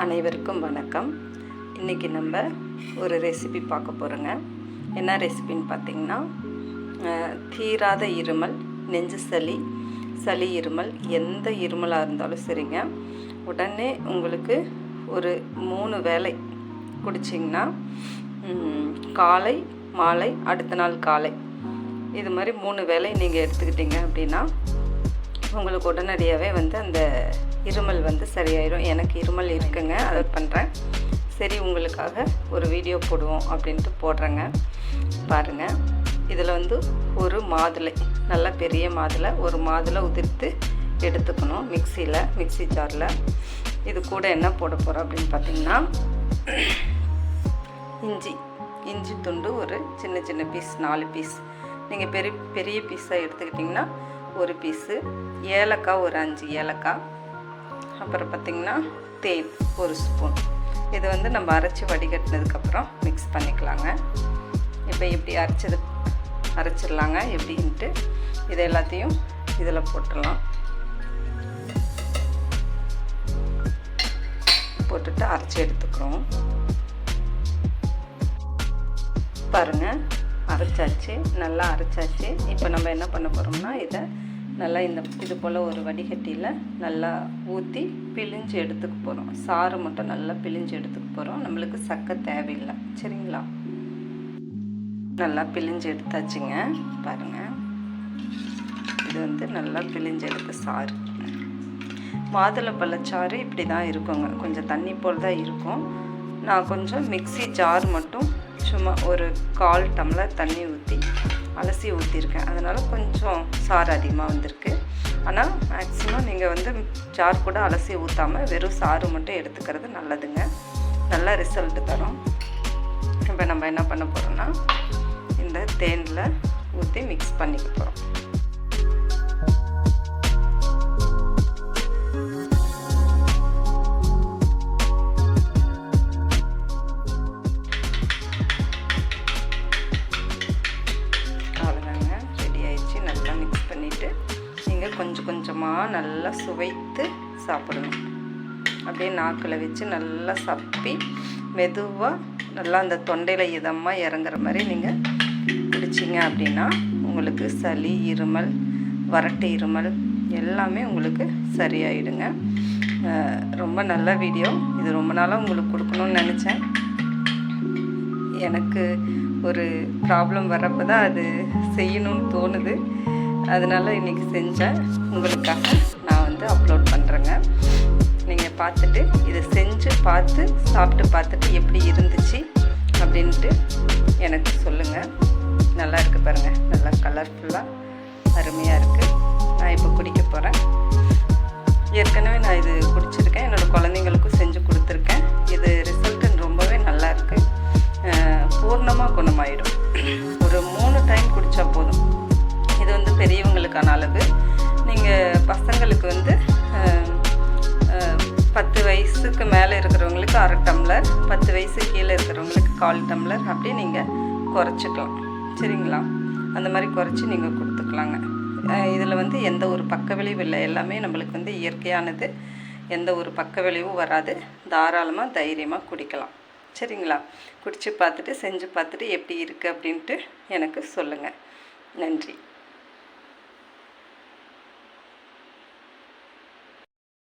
அனைவருக்கும் வணக்கம். இன்றைக்கி நம்ம ஒரு ரெசிபி பார்க்க போகிறோங்க. என்ன ரெசிபின்னு பார்த்திங்கன்னா, தீராத இருமல், நெஞ்சு சளி இருமல், எந்த இருமலாக இருந்தாலும் சரிங்க, உடனே உங்களுக்கு ஒரு 3 வேளை குடிச்சிங்கன்னா, காலை மாலை அடுத்த நாள் காலை இது மாதிரி 3 வேளை நீங்கள் எடுத்துக்கிட்டிங்க அப்படின்னா உங்களுக்கு உடனடியாகவே அந்த இருமல் சரியாயிடும். எனக்கு இருமல் இருக்குங்க, அதை பண்ணுறேன். சரி, உங்களுக்காக ஒரு வீடியோ போடுவோம் அப்படின்ட்டு போடுறேங்க. பாருங்கள், இதில் ஒரு மாதுளை, நல்ல பெரிய மாதுளை, ஒரு மாதுளை உதிர்த்து எடுத்துக்கணும் மிக்ஸி ஜாரில். இது கூட என்ன போட போகிறோம் அப்படின்னு பார்த்திங்கன்னா, இஞ்சி துண்டு ஒரு சின்ன பீஸ், 4 பீஸ். நீங்கள் பெரிய பீஸாக எடுத்துக்கிட்டிங்கன்னா ஒரு பீஸு, ஏலக்காய் ஒரு 5 ஏலக்காய், அப்புறம் பார்த்திங்கன்னா தேன் 1 ஸ்பூன். இது நம்ம அரைச்சி வடிகட்டினதுக்கப்புறம் மிக்ஸ் பண்ணிக்கலாங்க. இப்போ எப்படி அரைச்சிடலாங்க எப்படின்ட்டு இது எல்லாத்தையும் இதில் போட்டுடலாம். போட்டுட்டு அரைச்சி எடுத்துக்கிறோம். பாருங்கள், அரைச்சாச்சு, நல்லா அரைச்சாச்சு. இப்போ நம்ம என்ன பண்ண போகிறோம்னா, இதை நல்லா இது போல் ஒரு வடிகட்டியில் நல்லா ஊற்றி பிழிஞ்சு எடுத்துக்க போகிறோம். சாறு மட்டும் நல்லா பிழிஞ்சு எடுத்துக்க போகிறோம். நம்மளுக்கு சக்கை தேவையில்லை, சரிங்களா? நல்லா பிழிஞ்சு எடுத்தாச்சுங்க. பாருங்கள், இது நல்லா பிழிஞ்சு எடுத்த சாறு. மாதுளை பழச்சாறு இப்படி தான் இருக்குங்க, கொஞ்சம் தண்ணி போல் தான் இருக்கும். நான் கொஞ்சம் மிக்ஸி ஜார் மட்டும் சும்மா ஒரு 1/4 டம்ளர் தண்ணி ஊற்றி அலசி ஊற்றிருக்கேன். அதனால் கொஞ்சம் சாறு அதிகமாக வந்திருக்கு. ஆனால் மேக்ஸிமம் நீங்கள் ஜார் கூட அலசி ஊற்றாமல் வெறும் சாறு மட்டும் எடுத்துக்கிறது நல்லதுங்க, நல்ல ரிசல்ட்டு தரும். இப்போ நம்ம என்ன பண்ண போகிறோம்னா, இந்த தேனில் ஊற்றி மிக்ஸ் பண்ணிக்க போகிறோம். கொஞ்சம் கொஞ்சமாக நல்லா சுவைத்து சாப்பிடணும். அப்படியே நாக்கில் வச்சு நல்லா சப்பி மெதுவாக நல்லா அந்த தொண்டையில் இதமாக இறங்குற மாதிரி நீங்கள் குடிச்சிங்க அப்படின்னா உங்களுக்கு சளி, இருமல், வறட்டு இருமல் எல்லாமே உங்களுக்கு சரியாயிடுங்க. ரொம்ப நல்ல வீடியோ இது. ரொம்ப நாளாக உங்களுக்கு கொடுக்கணும்னு நினச்சேன். எனக்கு ஒரு ப்ராப்ளம் வர்றப்போ தான் அது செய்யணும்னு தோணுது. அதனால் இன்றைக்கி செஞ்சேன், உங்களுக்காக நான் அப்லோட் பண்ணுறேங்க. நீங்கள் பார்த்துட்டு இதை செஞ்சு சாப்பிட்டு பார்த்துட்டு எப்படி இருந்துச்சு அப்படின்ட்டு எனக்கு சொல்லுங்கள். நல்லா இருக்குது பாருங்கள், நல்லா கலர்ஃபுல்லாக அருமையாக இருக்குது. நான் இப்போ குடிக்க போகிறேன். ஏற்கனவே நான் இது குடிச்சிருக்கேன், என்னோடய குழந்தைங்களுக்கும் செஞ்சு கொடுத்துருக்கேன். இது ரிசல்ட்டு ரொம்பவே நல்லா இருக்குது. பூர்ணமாக குணமாயிடும். ஒரு 3 டைம் குடித்தா போதும். இது பெரியவங்களுக்கான அளவு. நீங்கள் பசங்களுக்கு 10 வயசுக்கு மேலே இருக்கிறவங்களுக்கு 1/2 டம்ளர், 10 வயசு கீழே இருக்கிறவங்களுக்கு 1/4 டம்ளர், அப்படியே நீங்கள் குறைச்சிக்கலாம், சரிங்களா? அந்த மாதிரி குறைச்சி நீங்கள் கொடுத்துக்கலாங்க. இதில் எந்த ஒரு பக்க விளைவும் இல்லை. எல்லாமே நம்மளுக்கு இயற்கையானது. எந்த ஒரு பக்க விளைவும் வராது. தாராளமாக தைரியமாக குடிக்கலாம், சரிங்களா? குடித்து பார்த்துட்டு செஞ்சு பார்த்துட்டு எப்படி இருக்குது அப்படின்ட்டு எனக்கு சொல்லுங்கள். நன்றி.